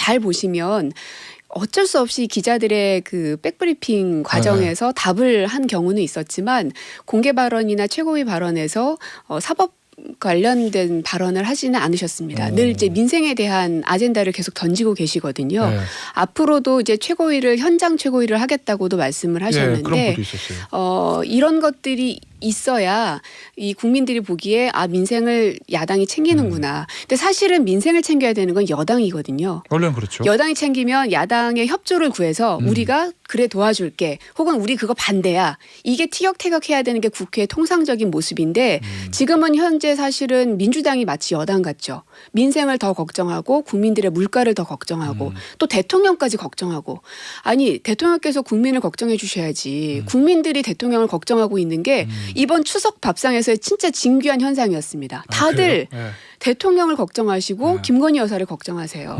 잘 보시면 어쩔 수 없이 기자들의 그 백브리핑 과정에서 답을 한 경우는 있었지만 공개 발언이나 최고위 발언에서 사법 관련된 발언을 하지는 않으셨습니다. 늘 이제 민생에 대한 아젠다를 계속 던지고 계시거든요. 네. 앞으로도 이제 최고위를 현장 최고위를 하겠다고도 말씀을 하셨는데 그런 것도 있었어요. 이런 것들이 있어야 이 국민들이 보기에 아 민생을 야당이 챙기는구나. 근데 사실은 민생을 챙겨야 되는 건 여당이거든요. 원래는 그렇죠. 여당이 챙기면 야당의 협조를 구해서 우리가 그래 도와줄게. 혹은 우리 그거 반대야. 이게 티격태격해야 되는 게 국회의 통상적인 모습인데 지금은 현재 사실은 민주당이 마치 여당 같죠. 민생을 더 걱정하고 국민들의 물가를 더 걱정하고 또 대통령까지 걱정하고 아니 대통령께서 국민을 걱정해 주셔야지 국민들이 대통령을 걱정하고 있는 게 이번 추석 밥상에서의 진짜 진귀한 현상이었습니다. 다들 대통령을 걱정하시고 김건희 여사를 걱정하세요.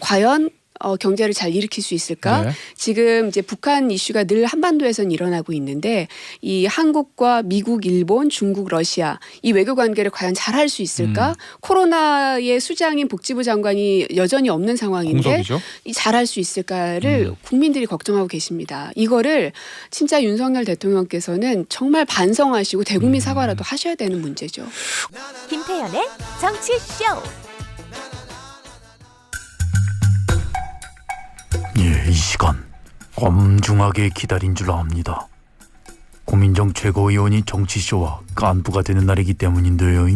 과연 경제를 잘 일으킬 수 있을까? 네. 지금 이제 북한 이슈가 늘 한반도에서는 일어나고 있는데 이 한국과 미국, 일본, 중국, 러시아 이 외교 관계를 과연 잘할 수 있을까? 코로나의 수장인 복지부 장관이 여전히 없는 상황인데 공석이죠. 이 잘할 수 있을까를 국민들이 걱정하고 계십니다. 이거를 진짜 윤석열 대통령께서는 정말 반성하시고 대국민 사과라도 하셔야 되는 문제죠. 김태현의 정치쇼. 이 시간 엄중하게 기다린 줄 압니다. 고민정 최고위원이 정치쇼와 깐부가 되는 날이기 때문인데요.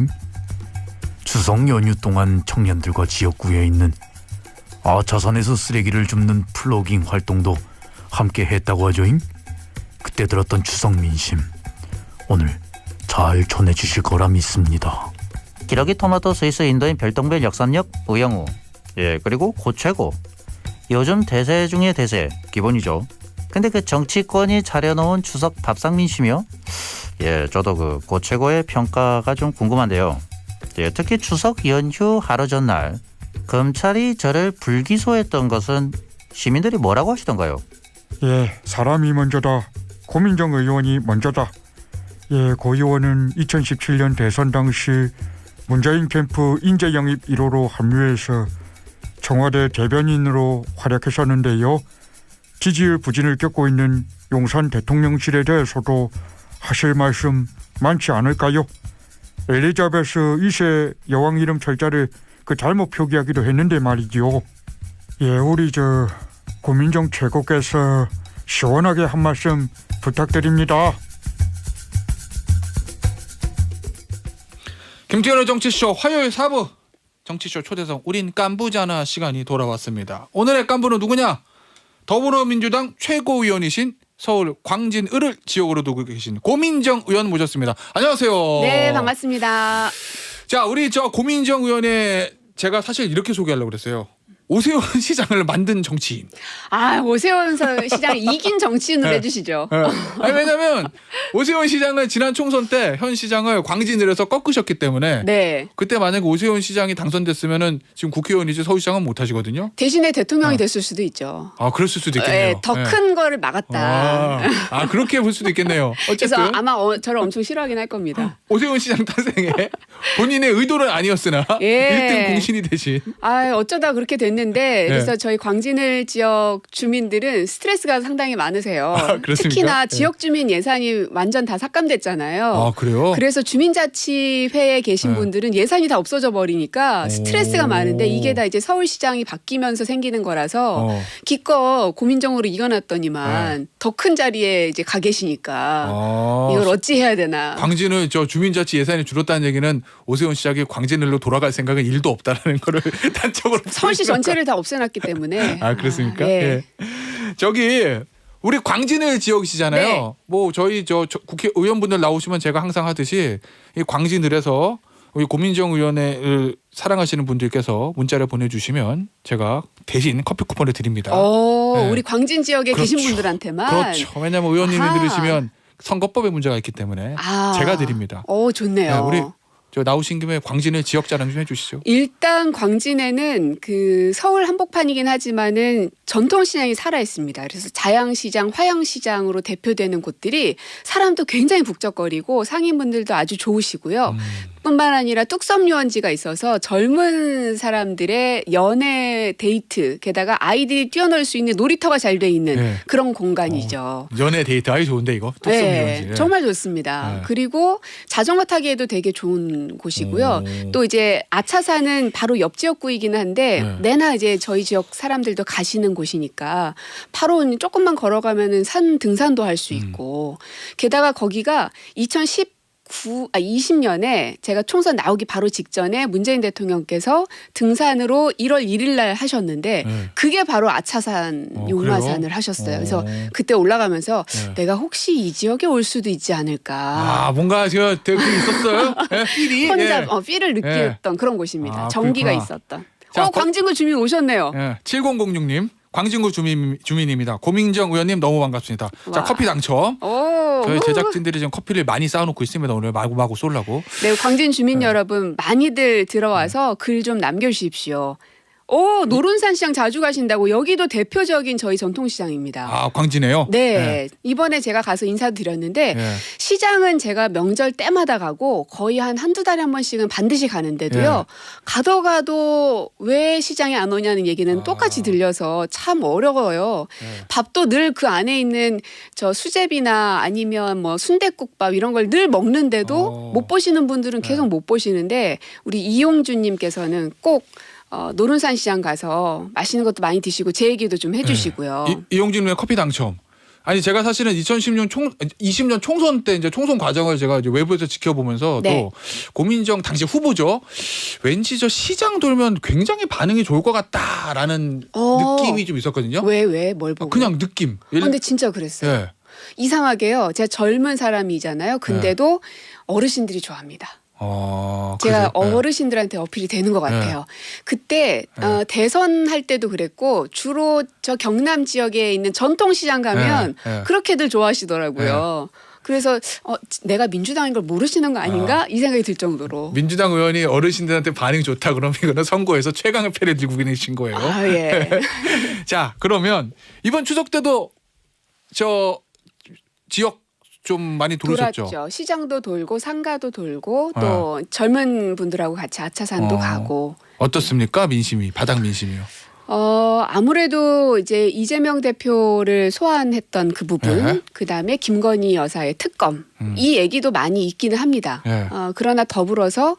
추석 연휴 동안 청년들과 지역구에 있는 아차산에서 쓰레기를 줍는 플로깅 활동도 함께 했다고 하죠. 그때 들었던 추석 민심 오늘 잘 전해주실 거라 믿습니다. 기러기 토마토 스위스 인도인 별똥별 역삼역 우영우 그리고 고최고 요즘 대세 중에 대세 기본이죠. 근데 그 정치권이 차려놓은 추석 밥상 민심이요. 저도 그 고최고의 평가가 좀 궁금한데요. 특히 추석 연휴 하루 전날 검찰이 저를 불기소했던 것은 시민들이 뭐라고 하시던가요? 사람이 먼저다. 고민정 의원이 먼저다. 고 의원은 2017년 대선 당시 문재인 캠프 인재 영입 1호로 합류해서 청와대 대변인으로 활약했었는데요. 지지율 부진을 겪고 있는 용산 대통령실에 대해서도 하실 말씀 많지 않을까요? 엘리자베스 2세 여왕 이름 철자를 잘못 표기하기도 했는데 말이죠. 우리 고민정 최고께서 시원하게 한 말씀 부탁드립니다. 김태현의 정치쇼 화요일 4부 정치쇼 초대석 우린 깐부잖아 시간이 돌아왔습니다. 오늘의 깐부는 누구냐? 더불어민주당 최고위원이신 서울 광진을을 지역으로 두고 계신 고민정 의원 모셨습니다. 안녕하세요. 네, 반갑습니다. 자, 우리 고민정 의원의 제가 사실 이렇게 소개하려고 그랬어요. 오세훈 시장을 만든 정치인. 오세훈 시장 이긴 정치인으로 해주시죠. 왜냐면 오세훈 시장은 지난 총선 때 현 시장을 광진을에서 꺾으셨기 때문에 그때 만약에 오세훈 시장이 당선됐으면은 지금 국회의원이지 서울시장은 못 하시거든요. 대신에 대통령이 됐을 수도 있죠. 그랬을 수도 있겠네요. 더 큰 거를 막았다. 그렇게 볼 수도 있겠네요. 어쨌든 그래서 아마 저를 엄청 싫어하긴 할 겁니다. 오세훈 시장 탄생에 본인의 의도는 아니었으나 1등 공신이 되신. 어쩌다 그렇게 됐는데 그래서 저희 광진을 지역 주민들은 스트레스가 상당히 많으세요. 특히나 지역 주민 예산이 완전 다 삭감됐잖아요. 그래요? 그래서 주민자치회에 계신 분들은 예산이 다 없어져 버리니까 스트레스가 많은데 이게 다 이제 서울시장이 바뀌면서 생기는 거라서 기껏 고민정으로 이겨놨더니만 더 큰 자리에 이제 가 계시니까 이걸 어찌 해야 되나. 광진을 주민자치 예산이 줄었다는 얘기는 오세훈 시장이 광진을로 돌아갈 생각은 1도 없다라는 거를 단적으로 서울시 전체를 다 없애놨기 때문에. 그렇습니까? 네. 우리 광진을 지역이시잖아요. 뭐 저희 국회의원분들 나오시면 제가 항상 하듯이 이 광진을에서 우리 고민정 의원을 사랑하시는 분들께서 문자를 보내주시면 제가 대신 커피 쿠폰을 드립니다. 우리 광진 지역에 계신 분들한테만. 그렇죠. 왜냐하면 의원님이 들으시면 선거법에 문제가 있기 때문에 제가 드립니다. 좋네요. 우리 나오신 김에 광진의 지역 자랑 좀 해주시죠. 일단 광진에는 그 서울 한복판이긴 하지만은 전통시장이 살아있습니다. 그래서 자양시장, 화양시장으로 대표되는 곳들이 사람도 굉장히 북적거리고 상인분들도 아주 좋으시고요. 뿐만 아니라 뚝섬 유원지가 있어서 젊은 사람들의 연애 데이트 게다가 아이들이 뛰어놀 수 있는 놀이터가 잘 돼 있는 네. 그런 공간이죠. 연애 데이트 아주 좋은데 이거. 뚝섬 네, 유원지. 정말 좋습니다. 네. 그리고 자전거 타기에도 되게 좋은 곳이고요. 오. 또 이제 아차산은 바로 옆 지역구이기는 한데 네. 내나 이제 저희 지역 사람들도 가시는 곳이니까 바로 조금만 걸어가면은 산 등산도 할 수 있고 게다가 거기가 20년에 제가 총선 나오기 바로 직전에 문재인 대통령께서 등산으로 1월 1일 날 하셨는데 네. 그게 바로 아차산 용마산을 그래요? 하셨어요. 그래서 그때 올라가면서 네. 내가 혹시 이 지역에 올 수도 있지 않을까. 아 뭔가 제가 되게 있었어요. 네, 필이. 혼자 예. 필을 느꼈던 그런 곳입니다. 아, 정기가 그렇구나. 있었던. 자, 광진구 주민 오셨네요. 예, 7006님 광진구 주민입니다. 고민정 의원님 너무 반갑습니다. 자 와. 커피 당첨. 오. 저희 제작진들이 지금 커피를 많이 쌓아놓고 있습니다. 오늘 마구마구 쏠라고. 네, 광진 주민 여러분 많이들 들어와서 글 좀 남겨주십시오. 오, 노른산 시장 자주 가신다고. 여기도 대표적인 저희 전통시장입니다. 아 광진에요? 네, 이번에 제가 가서 인사드렸는데 예. 시장은 제가 명절 때마다 가고 거의 한두 달에 한 번씩은 반드시 가는데도요. 가도 왜 시장에 안 오냐는 얘기는 똑같이 들려서 참 어려워요. 밥도 늘 그 안에 있는 저 수제비나 아니면 뭐 순댓국밥 이런 걸 늘 먹는데도 못 보시는 분들은 계속 못 보시는데 우리 이용준님께서는 꼭 노른산 시장 가서 맛있는 것도 많이 드시고 제 얘기도 좀 해주시고요. 이용진 의원 커피 당첨. 아니 제가 사실은 2020년 총선 때 이제 총선 과정을 제가 이제 외부에서 지켜보면서 네. 또 고민정 당시 후보죠. 왠지 저 시장 돌면 굉장히 반응이 좋을 것 같다라는 느낌이 좀 있었거든요. 왜 뭘 보고? 그냥 느낌. 근데 진짜 그랬어요. 예. 이상하게요. 제가 젊은 사람이잖아요. 근데도 어르신들이 좋아합니다. 제가 그래요? 예. 어르신들한테 어필이 되는 것 같아요. 그때 대선 할 때도 그랬고 주로 저 경남 지역에 있는 전통시장 가면 예. 그렇게들 좋아하시더라고요. 그래서 내가 민주당인 걸 모르시는 거 아닌가 이 생각이 들 정도로. 민주당 의원이 어르신들한테 반응이 좋다 그러면 이거는 선거에서 최강의 패를 들고 계신 거예요. 아, 예. 자 그러면 이번 추석 때도 저 지역 좀 많이 돌으셨죠? 돌았죠. 시장도 돌고 상가도 돌고 또 젊은 분들하고 같이 아차산도 가고. 어떻습니까? 민심이 바닥 민심이요. 아무래도 이제 이재명 대표를 소환했던 그 부분, 네. 그다음에 김건희 여사의 특검 이 얘기도 많이 있기는 합니다. 네. 그러나 더불어서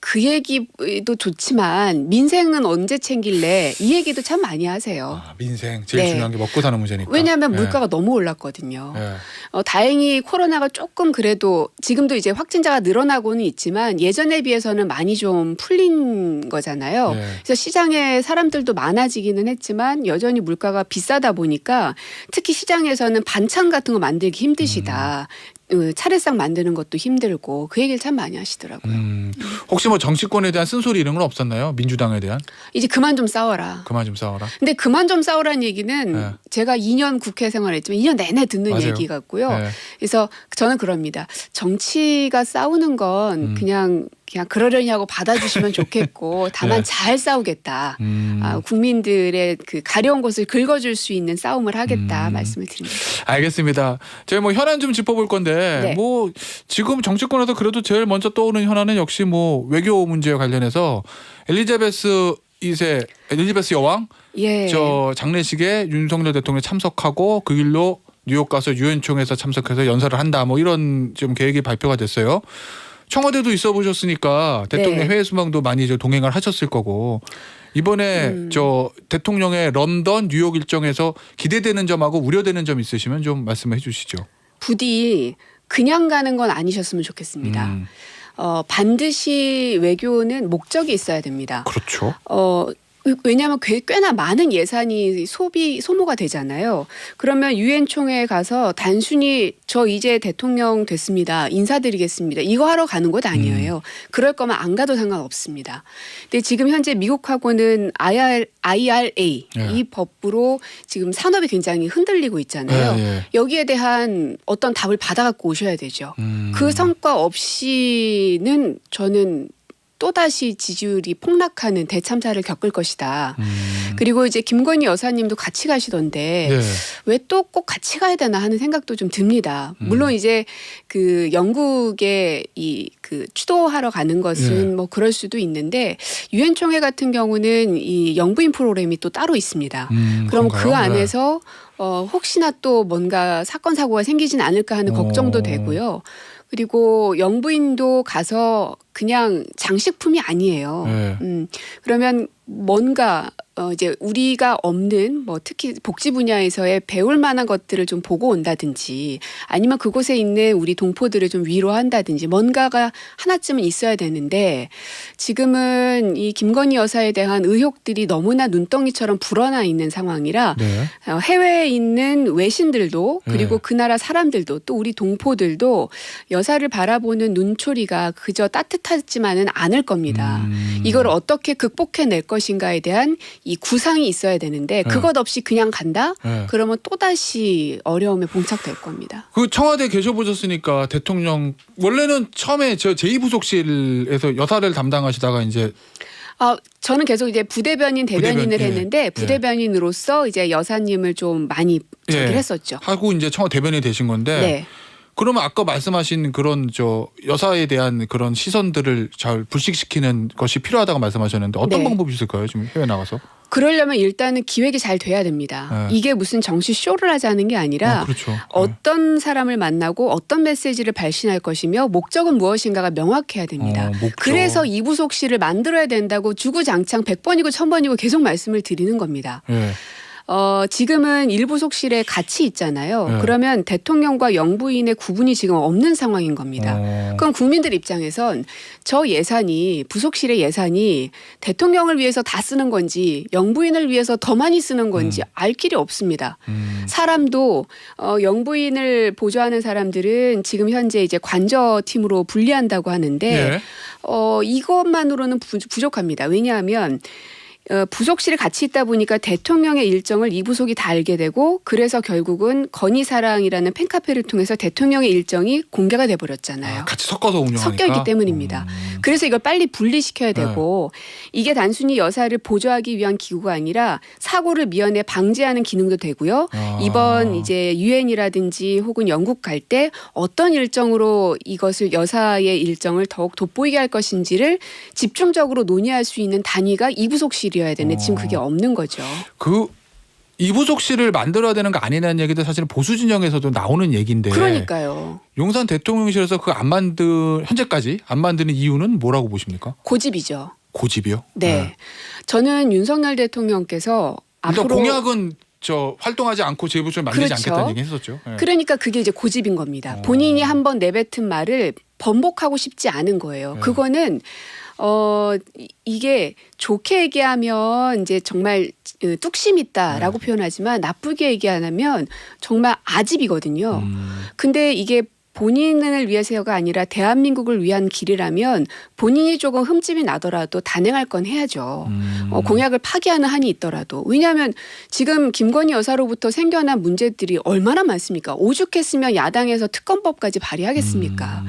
그 얘기도 좋지만 민생은 언제 챙길래 이 얘기도 참 많이 하세요. 민생 제일 네. 중요한 게 먹고 사는 문제니까. 왜냐하면 네. 물가가 너무 올랐거든요. 네. 다행히 코로나가 조금 그래도 지금도 이제 확진자가 늘어나고는 있지만 예전에 비해서는 많이 좀 풀린 거잖아요. 네. 그래서 시장에 사람들도 많아지기는 했지만 여전히 물가가 비싸다 보니까 특히 시장에서는 반찬 같은 거 만들기 힘드시다. 차례상 만드는 것도 힘들고 그 얘기를 참 많이 하시더라고요. 혹시 뭐 정치권에 대한 쓴소리 이런 건 없었나요? 민주당에 대한? 이제 그만 좀 싸워라. 그만 좀 싸워라. 근데 그만 좀 싸우라는 얘기는 네. 제가 2년 국회 생활했지만 2년 내내 듣는 맞아요. 얘기 같고요. 네. 그래서 저는 그럽니다. 정치가 싸우는 건 그냥 그러려니 하고 받아주시면 좋겠고 다만 네. 잘 싸우겠다. 국민들의 그 가려운 곳을 긁어줄 수 있는 싸움을 하겠다 말씀을 드립니다. 알겠습니다. 저희 뭐 현안 좀 짚어볼 건데 네. 뭐 지금 정치권에서 그래도 제일 먼저 떠오르는 현안은 역시 뭐 외교 문제와 관련해서 엘리자베스 2세 엘리자베스 여왕 예. 저 장례식에 윤석열 대통령이 참석하고 그 길로 뉴욕 가서 유엔 총회에서 참석해서 연설을 한다 뭐 이런 좀 계획이 발표가 됐어요. 청와대도 있어 보셨으니까 대통령 네. 해외 순방도 많이 저 동행을 하셨을 거고 이번에 저 대통령의 런던 뉴욕 일정에서 기대되는 점하고 우려되는 점 있으시면 좀 말씀해 주시죠. 부디 그냥 가는 건 아니셨으면 좋겠습니다. 반드시 외교는 목적이 있어야 됩니다. 그렇죠. 왜냐하면 꽤나 많은 예산이 소모가 되잖아요. 그러면 유엔 총회에 가서 단순히 저 이제 대통령 됐습니다. 인사드리겠습니다. 이거 하러 가는 것 아니에요. 그럴 거면 안 가도 상관없습니다. 근데 지금 현재 미국하고는 IRA 이 법으로 지금 산업이 굉장히 흔들리고 있잖아요. 예. 여기에 대한 어떤 답을 받아갖고 오셔야 되죠. 그 성과 없이는 저는 또다시 지지율이 폭락하는 대참사를 겪을 것이다. 그리고 이제 김건희 여사님도 같이 가시던데 네. 왜 또 꼭 같이 가야 되나 하는 생각도 좀 듭니다. 물론 이제 그 영국에 이 그 추도하러 가는 것은 네. 뭐 그럴 수도 있는데 유엔 총회 같은 경우는 이 영부인 프로그램이 또 따로 있습니다. 그럼 그 그런가요? 안에서 혹시나 또 뭔가 사건 사고가 생기진 않을까 하는 걱정도 되고요. 그리고 영부인도 가서 그냥 장식품이 아니에요. 네. 그러면 뭔가 이제 우리가 없는 뭐 특히 복지 분야에서의 배울 만한 것들을 좀 보고 온다든지 아니면 그곳에 있는 우리 동포들을 좀 위로한다든지 뭔가가 하나쯤은 있어야 되는데 지금은 이 김건희 여사에 대한 의혹들이 너무나 눈덩이처럼 불어나 있는 상황이라 네. 해외에 있는 외신들도 그리고 네. 그 나라 사람들도 또 우리 동포들도 여사를 바라보는 눈초리가 그저 따뜻하지만은 않을 겁니다. 이걸 어떻게 극복해낼 것인가에 대한 이 구상이 있어야 되는데 그것 없이 그냥 간다? 네. 그러면 또다시 어려움에 봉착될 겁니다. 그 청와대 계셔보셨으니까 대통령 원래는 처음에 저 제2부속실에서 여사를 담당하시다가 이제 저는 계속 이제 부대변인 대변인을 부대변인, 예. 했는데 부대변인으로서 이제 여사님을 좀 많이 저기를 했었죠. 하고 이제 청와대 대변인이 되신 건데 네. 그러면 아까 말씀하신 그런 저 여사에 대한 그런 시선들을 잘 불식시키는 것이 필요하다고 말씀하셨는데 어떤 네. 방법이 있을까요? 지금 해외 나가서? 그러려면 일단은 기획이 잘 돼야 됩니다. 네. 이게 무슨 정치 쇼를 하자는 게 아니라 그렇죠. 어떤 사람을 만나고 어떤 메시지를 발신할 것이며 목적은 무엇인가가 명확해야 됩니다. 목적. 그래서 이부속실을 만들어야 된다고 주구장창 100번이고 1000번이고 계속 말씀을 드리는 겁니다. 예. 지금은 일부속실에 같이 있잖아요. 네. 그러면 대통령과 영부인의 구분이 지금 없는 상황인 겁니다. 그럼 국민들 입장에선 저 예산이 부속실의 예산이 대통령을 위해서 다 쓰는 건지 영부인을 위해서 더 많이 쓰는 건지 알 길이 없습니다. 사람도 영부인을 보조하는 사람들은 지금 현재 이제 관저팀으로 분리한다고 하는데 예. 이것만으로는 부족합니다. 왜냐하면 부속실에 같이 있다 보니까 대통령의 일정을 이 부속이 다 알게 되고 그래서 결국은 건희사랑이라는 팬카페를 통해서 대통령의 일정이 공개가 돼버렸잖아요. 같이 섞어서 운영하니까. 섞여 있기 때문입니다. 그래서 이걸 빨리 분리시켜야 되고 이게 단순히 여사를 보조하기 위한 기구가 아니라 사고를 미연에 방지하는 기능도 되고요. 이번 이제 유엔이라든지 혹은 영국 갈 때 어떤 일정으로 이것을 여사의 일정을 더욱 돋보이게 할 것인지를 집중적으로 논의할 수 있는 단위가 이부속실이어야 되는데 지금 그게 없는 거죠. 그 이부속실을 만들어야 되는 거 아니냐는 얘기도 사실은 보수 진영에서도 나오는 얘기인데. 그러니까요. 용산 대통령실에서 그 현재까지 안 만드는 이유는 뭐라고 보십니까? 고집이죠. 고집이요? 네. 저는 윤석열 대통령께서 일단 앞으로 공약은 활동하지 않고 제2부속을 만들지 그렇죠. 않겠다는 얘기 했었죠. 예. 그러니까 그게 이제 고집인 겁니다. 본인이 한번 내뱉은 말을 번복하고 싶지 않은 거예요. 그거는 이게 좋게 얘기하면 이제 정말 뚝심 있다라고 표현하지만 나쁘게 얘기하면 정말 아집이거든요. 근데 이게 본인을 위해서가 아니라 대한민국을 위한 길이라면 본인이 조금 흠집이 나더라도 단행할 건 해야죠. 공약을 파기하는 한이 있더라도. 왜냐하면 지금 김건희 여사로부터 생겨난 문제들이 얼마나 많습니까? 오죽했으면 야당에서 특검법까지 발의하겠습니까?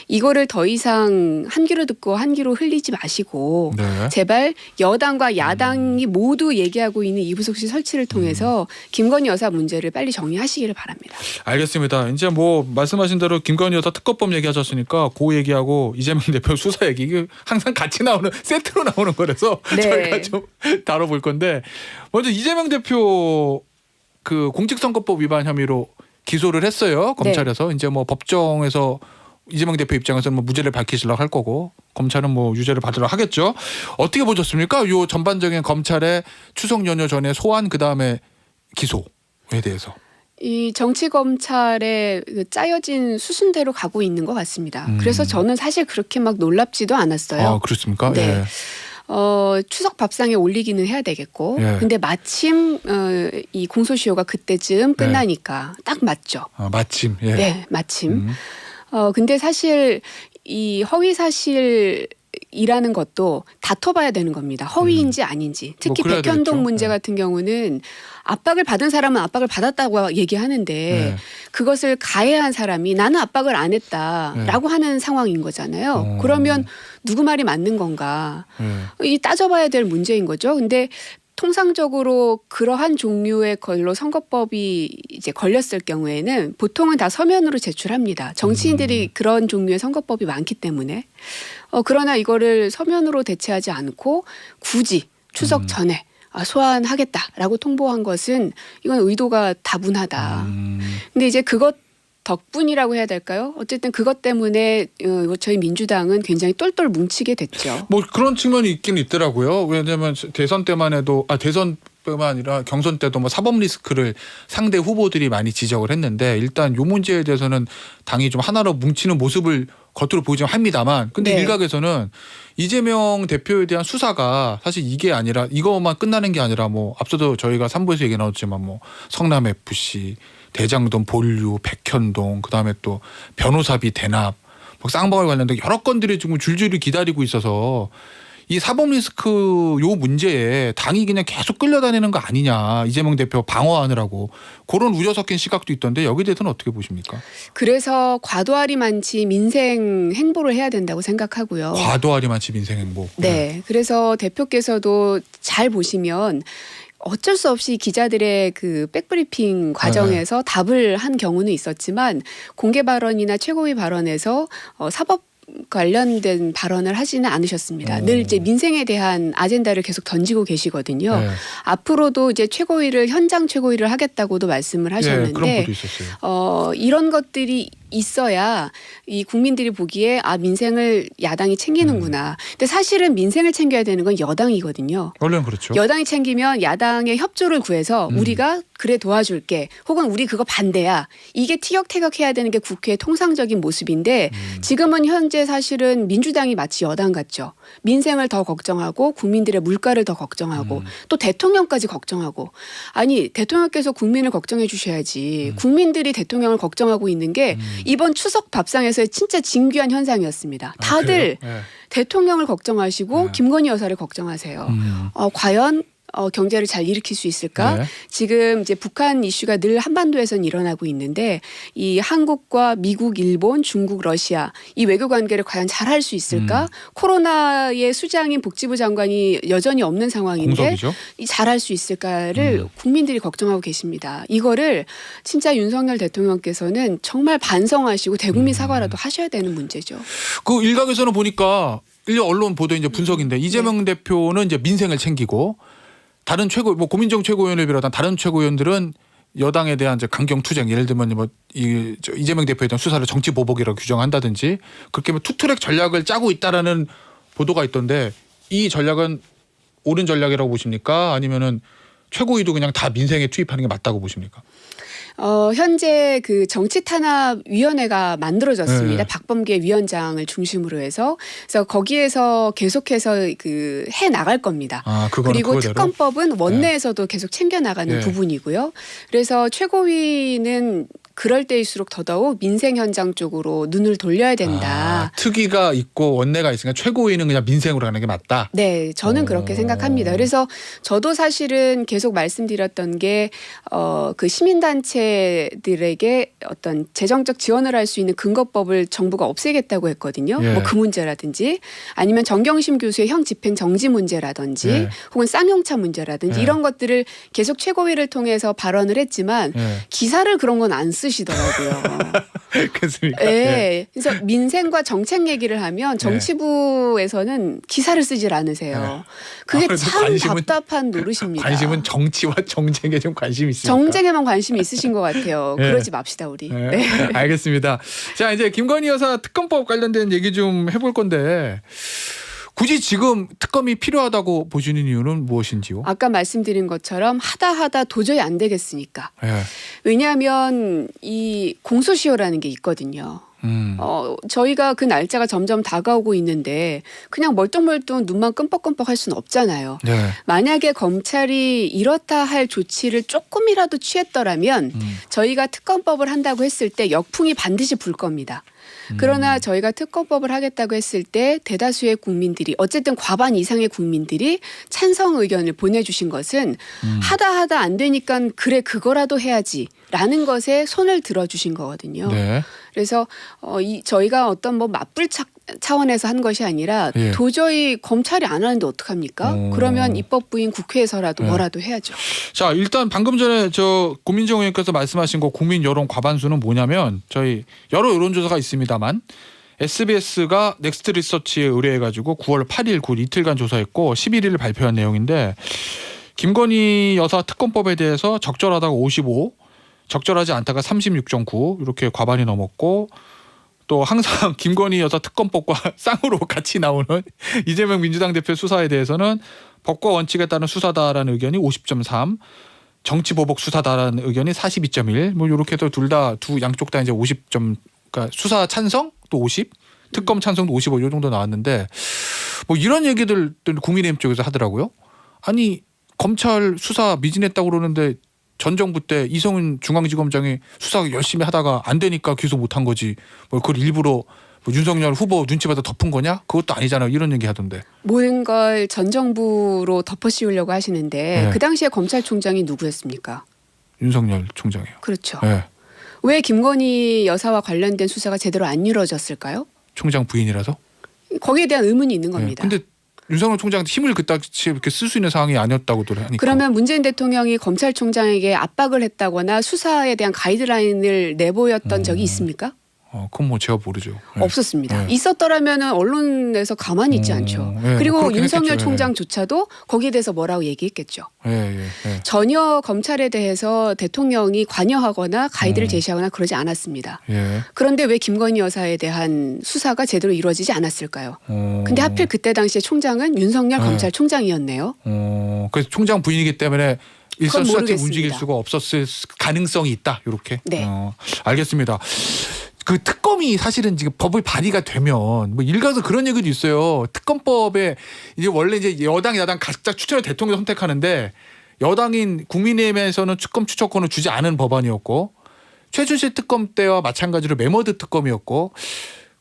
이거를 더 이상 한 귀로 듣고 한 귀로 흘리지 마시고 네. 제발 여당과 야당이 모두 얘기하고 있는 이부속실 설치를 통해서 김건희 여사 문제를 빨리 정리하시기를 바랍니다. 알겠습니다. 이제 뭐 말씀하신 대로 김건희 여사 특검법 얘기하셨으니까 그 얘기하고 이재명 대표 수사 얘기 이게 항상 같이 나오는 세트로 나오는 거라서 네. 저희가 좀 다뤄볼 건데 먼저 이재명 대표 그 공직선거법 위반 혐의로 기소를 했어요. 검찰에서 이제 뭐 법정에서 이재명 대표 입장에서는 뭐 무죄를 밝히시려고 할 거고 검찰은 뭐 유죄를 받으려고 하겠죠. 어떻게 보셨습니까? 요 전반적인 검찰의 추석 연휴 전에 소환 그다음에 기소에 대해서. 이 정치 검찰의 그 짜여진 수순대로 가고 있는 것 같습니다. 그래서 저는 사실 그렇게 막 놀랍지도 않았어요. 아, 그렇습니까? 네. 예. 추석 밥상에 올리기는 해야 되겠고, 예. 근데 마침 이 공소시효가 그때쯤 끝나니까 딱 맞죠. 마침. 예. 네, 마침. 근데 사실 이 허위 사실 이라는 것도 다퉈봐야 되는 겁니다. 허위인지 아닌지. 특히 그래야 백현동 되겠죠. 문제 네. 같은 경우는 압박을 받은 사람은 압박을 받았다고 얘기하는데 네. 그것을 가해한 사람이 나는 압박을 안 했다라고 하는 상황인 거잖아요. 그러면 누구 말이 맞는 건가? 이 따져봐야 될 문제인 거죠. 근데 통상적으로 그러한 종류의 걸로 선거법이 이제 걸렸을 경우에는 보통은 다 서면으로 제출합니다. 정치인들이 그런 종류의 선거법이 많기 때문에. 그러나 이거를 서면으로 대체하지 않고 굳이 추석 전에 소환하겠다라고 통보한 것은 이건 의도가 다분하다. 근데 이제 그것 덕분이라고 해야 될까요? 어쨌든 그것 때문에 저희 민주당은 굉장히 똘똘 뭉치게 됐죠. 뭐 그런 측면이 있긴 있더라고요. 왜냐하면 대선 때만 해도 대선뿐만 아니라 경선 때도 뭐 사법 리스크를 상대 후보들이 많이 지적을 했는데 일단 요 문제에 대해서는 당이 좀 하나로 뭉치는 모습을 겉으로 보이긴 합니다만 근데 네. 일각에서는 이재명 대표에 대한 수사가 사실 이게 아니라 이것만 끝나는 게 아니라 뭐 앞서도 저희가 3부에서 얘기 나눴지만 뭐 성남 FC 대장동 본류, 백현동, 그다음에 또 변호사비 대납, 뭐 쌍방울 관련된 여러 건들이 지금 줄줄이 기다리고 있어서 이 사법 리스크 요 문제에 당이 그냥 계속 끌려다니는 거 아니냐 이재명 대표 방어하느라고 그런 우려 섞인 시각도 있던데 여기에 대해서는 어떻게 보십니까? 그래서 과도하리 많지 민생 행보를 해야 된다고 생각하고요. 과도하리 많지 민생 행보. 네. 그래서 대표께서도 잘 보시면 어쩔 수 없이 기자들의 그 백브리핑 과정에서 답을 한 경우는 있었지만 공개 발언이나 최고위 발언에서 사법 관련된 발언을 하지는 않으셨습니다. 늘 이제 민생에 대한 아젠다를 계속 던지고 계시거든요. 네. 앞으로도 이제 최고위를 현장 최고위를 하겠다고도 말씀을 예, 하셨는데 그런 분도 있었어요. 이런 것들이 있어야 이 국민들이 보기에 민생을 야당이 챙기는구나. 근데 사실은 민생을 챙겨야 되는 건 여당이거든요. 원래는 그렇죠. 여당이 챙기면 야당의 협조를 구해서 우리가 그래 도와줄게 혹은 우리 그거 반대야. 이게 티격태격해야 되는 게 국회의 통상적인 모습인데 지금은 현재 사실은 민주당이 마치 여당 같죠. 민생을 더 걱정하고 국민들의 물가를 더 걱정하고 또 대통령까지 걱정하고 아니 대통령께서 국민을 걱정해 주셔야지 국민들이 대통령을 걱정하고 있는 게 이번 추석 밥상에서의 진짜 진귀한 현상이었습니다. 다들 그래요? 예. 대통령을 걱정하시고 네. 김건희 여사를 걱정하세요. 과연 경제를 잘 일으킬 수 있을까? 네. 지금 이제 북한 이슈가 늘 한반도에서는 일어나고 있는데 이 한국과 미국, 일본, 중국, 러시아 이 외교 관계를 과연 잘할 수 있을까? 코로나의 수장인 복지부 장관이 여전히 없는 상황인데 공석이죠. 이 잘할 수 있을까를 국민들이 걱정하고 계십니다. 이거를 진짜 윤석열 대통령께서는 정말 반성하시고 대국민 사과라도 하셔야 되는 문제죠. 그 일각에서는 보니까 언론 보도 이제 분석인데 이재명 대표는 이제 민생을 챙기고 다른 고민정 최고위원을 비롯한 다른 최고위원들은 여당에 대한 이제 강경 투쟁 예를 들면 이재명 대표에 대한 수사를 정치 보복이라고 규정한다든지 그렇게 투트랙 전략을 짜고 있다라는 보도가 있던데 이 전략은 옳은 전략이라고 보십니까? 아니면은 최고위도 그냥 다 민생에 투입하는 게 맞다고 보십니까? 현재 그 정치탄압위원회가 만들어졌습니다. 네. 박범계 위원장을 중심으로 해서 그래서 거기에서 계속해서 그 해 나갈 겁니다. 그거는 그리고 그거대로? 특검법은 원내에서도 계속 챙겨 나가는 네. 부분이고요. 그래서 최고위는 그럴 때일수록 더더욱 민생 현장 쪽으로 눈을 돌려야 된다. 특위가 있고 원내가 있으니까 최고위는 그냥 민생으로 가는 게 맞다. 네, 저는 그렇게 생각합니다. 그래서 저도 사실은 계속 말씀드렸던 게 그 시민단체들에게 어떤 재정적 지원을 할 수 있는 근거법을 정부가 없애겠다고 했거든요. 예. 뭐 그 문제라든지 아니면 정경심 교수의 형 집행 정지 문제라든지 예. 혹은 쌍용차 문제라든지 예. 이런 것들을 계속 최고위를 통해서 발언을 했지만 예. 기사를 그런 건 안 쓰시더라고요. 그렇습니까? 네. 그래서 민생과 정책 얘기를 하면 정치부에서는 기사를 쓰질 않으세요. 그게 아무래도 참 관심은- 답답한 노릇입니다. 관심은 정치와 정쟁에 좀 관심이 있습니까? 정쟁에만 관심이 있으신 것 같아요. 네. 그러지 맙시다 우리. 네. 네. 알겠습니다. 자 이제 김건희 여사 특검법 관련된 얘기 좀 해볼 건데 굳이 지금 특검이 필요하다고 보시는 이유는 무엇인지요? 아까 말씀드린 것처럼 하다 도저히 안 되겠으니까. 예. 왜냐하면 이 공소시효라는 게 있거든요. 저희가 그 날짜가 점점 다가오고 있는데 그냥 멀뚱멀뚱 눈만 끔뻑끔뻑 할 수는 없잖아요. 네. 만약에 검찰이 이렇다 할 조치를 조금이라도 취했더라면 저희가 특검법을 한다고 했을 때 역풍이 반드시 불 겁니다. 그러나 저희가 특검법을 하겠다고 했을 때 대다수의 국민들이 어쨌든 과반 이상의 국민들이 찬성 의견을 보내주신 것은 하다 안 되니까 그래 그거라도 해야지라는 것에 손을 들어주신 거거든요. 네. 그래서 저희가 어떤 뭐 맞불 차원에서 한 것이 아니라 예. 도저히 검찰이 안 하는데 어떡합니까? 그러면 입법부인 국회에서라도 네. 뭐라도 해야죠. 자, 일단 방금 전에 저 고민정 의원께서 말씀하신 거 국민 여론 과반수는 뭐냐면 저희 여러 여론조사가 있습니다만 SBS가 넥스트 리서치에 의뢰해가지고 9월 8일, 9일 이틀간 조사했고 11일 발표한 내용인데 김건희 여사 특검법에 대해서 적절하다가 55, 적절하지 않다가 36.9 이렇게 과반이 넘었고 또 항상 김건희 여사 특검법과 쌍으로 같이 나오는 이재명 민주당 대표 수사에 대해서는 법과 원칙에 따른 수사다라는 의견이 50.3, 정치보복 수사다라는 의견이 42.1, 뭐 이렇게 해서 두 양쪽 다 이제 50점, 그러니까 수사 찬성 또 50, 특검 찬성도 55 이 정도 나왔는데 뭐 이런 얘기들 국민의힘 쪽에서 하더라고요. 아니 검찰 수사 미진했다고 그러는데 전 정부 때 이성윤 중앙지검장이 수사 열심히 하다가 안 되니까 기소 못한 거지. 뭐 그걸 일부러 뭐 윤석열 후보 눈치 봐서 덮은 거냐? 그것도 아니잖아요. 이런 얘기 하던데. 모든 걸 전 정부로 덮어씌우려고 하시는데 네. 그 당시에 검찰총장이 누구였습니까? 윤석열 총장이요. 그렇죠. 네. 왜 김건희 여사와 관련된 수사가 제대로 안 이루어졌을까요? 총장 부인이라서. 거기에 대한 의문이 있는 네. 겁니다. 근데 윤석열 총장한테 힘을 그따지 이렇게 쓸 수 있는 상황이 아니었다고도 하니까. 그러면 문재인 대통령이 검찰총장에게 압박을 했다거나 수사에 대한 가이드라인을 내보였던 적이 있습니까? 그건 뭐 제가 모르죠. 네. 없었습니다. 네. 있었더라면 언론에서 가만히 있지 않죠. 네, 그리고 그렇긴 윤석열 했겠죠. 총장조차도 거기에 대해서 뭐라고 얘기했겠죠. 예. 전혀 검찰에 대해서 대통령이 관여하거나 가이드를 제시하거나 그러지 않았습니다. 예. 그런데 왜 김건희 여사에 대한 수사가 제대로 이루어지지 않았을까요? 근데 하필 그때 당시에 총장은 윤석열 네. 검찰총장이었네요. 그래서 총장 부인이기 때문에 일선 그건 수사팀 모르겠습니다. 움직일 수가 없었을 가능성이 있다. 이렇게. 네. 알겠습니다. 그 특검이 사실은 지금 법을 발의가 되면 뭐 일각에서 그런 얘기도 있어요. 특검법에 이제 원래 이제 여당 야당 각자 추천을 대통령이 선택하는데 여당인 국민의힘에서는 특검 추천권을 주지 않은 법안이었고 최순실 특검 때와 마찬가지로 메머드 특검이었고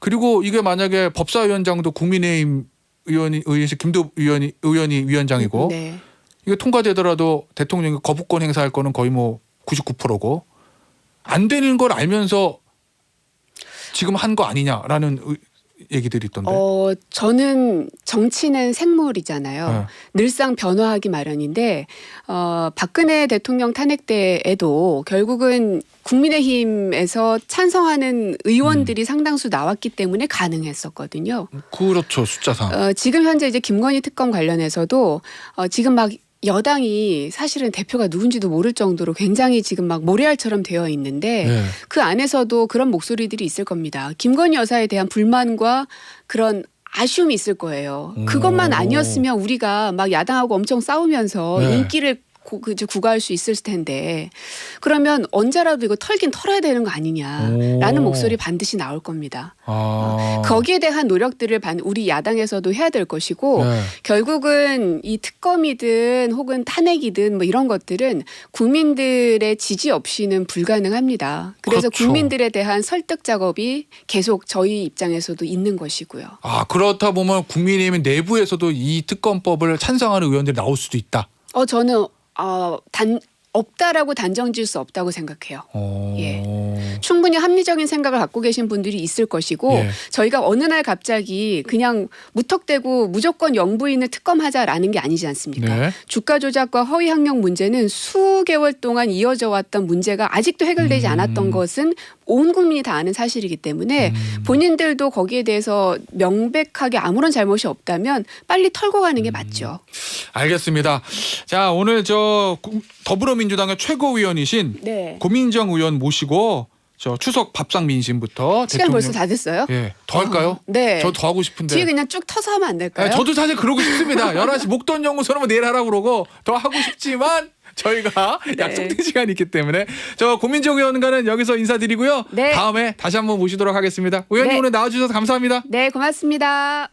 그리고 이게 만약에 법사위원장도 국민의힘 의원실 김도 의원이 위원장이고 네. 이게 통과되더라도 대통령이 거부권 행사할 거는 거의 뭐 99%고 안 되는 걸 알면서 지금 한 거 아니냐라는 얘기들이 있던데. 저는 정치는 생물이잖아요. 네. 늘상 변화하기 마련인데 박근혜 대통령 탄핵 때에도 결국은 국민의힘에서 찬성하는 의원들이 상당수 나왔기 때문에 가능했었거든요. 그렇죠. 숫자상. 지금 현재 이제 김건희 특검 관련해서도 지금 막 여당이 사실은 대표가 누군지도 모를 정도로 굉장히 지금 막 모래알처럼 되어 있는데 네. 그 안에서도 그런 목소리들이 있을 겁니다. 김건희 여사에 대한 불만과 그런 아쉬움이 있을 거예요. 그것만 아니었으면 우리가 막 야당하고 엄청 싸우면서 네. 인기를 구가할 수 있을 텐데 그러면 언제라도 이거 털긴 털어야 되는 거 아니냐라는 목소리 반드시 나올 겁니다. 거기에 대한 노력들을 우리 야당에서도 해야 될 것이고 네. 결국은 이 특검이든 혹은 탄핵이든 뭐 이런 것들은 국민들의 지지 없이는 불가능합니다. 그래서 그렇죠. 국민들에 대한 설득 작업이 계속 저희 입장에서도 있는 것이고요. 그렇다 보면 국민의힘 내부에서도 이 특검법을 찬성하는 의원들이 나올 수도 있다. 저는 없다라고 단정 지을 수 없다고 생각해요. 예. 충분히 합리적인 생각을 갖고 계신 분들이 있을 것이고 예. 저희가 어느 날 갑자기 그냥 무턱대고 무조건 영부인을 특검하자라는 게 아니지 않습니까? 네. 주가 조작과 허위 학력 문제는 수개월 동안 이어져 왔던 문제가 아직도 해결되지 않았던 것은 온 국민이 다 아는 사실이기 때문에 본인들도 거기에 대해서 명백하게 아무런 잘못이 없다면 빨리 털고 가는 게 맞죠. 알겠습니다. 자, 오늘 더불어민주당의 최고위원이신 네. 고민정 의원 모시고 저 추석 밥상 민심부터 시간 벌써 다 됐어요? 예, 더 할까요? 네. 저 더 하고 싶은데. 뒤에 그냥 쭉 터서 하면 안 될까요? 네, 저도 사실 그러고 싶습니다. 11시 목돈 연구소는 뭐 내일 하라고 그러고 더 하고 싶지만 저희가 네. 약속된 시간이 있기 때문에 저 고민정 의원과는 여기서 인사드리고요. 네. 다음에 다시 한번 모시도록 하겠습니다. 의원님 네. 오늘 나와주셔서 감사합니다. 네, 고맙습니다.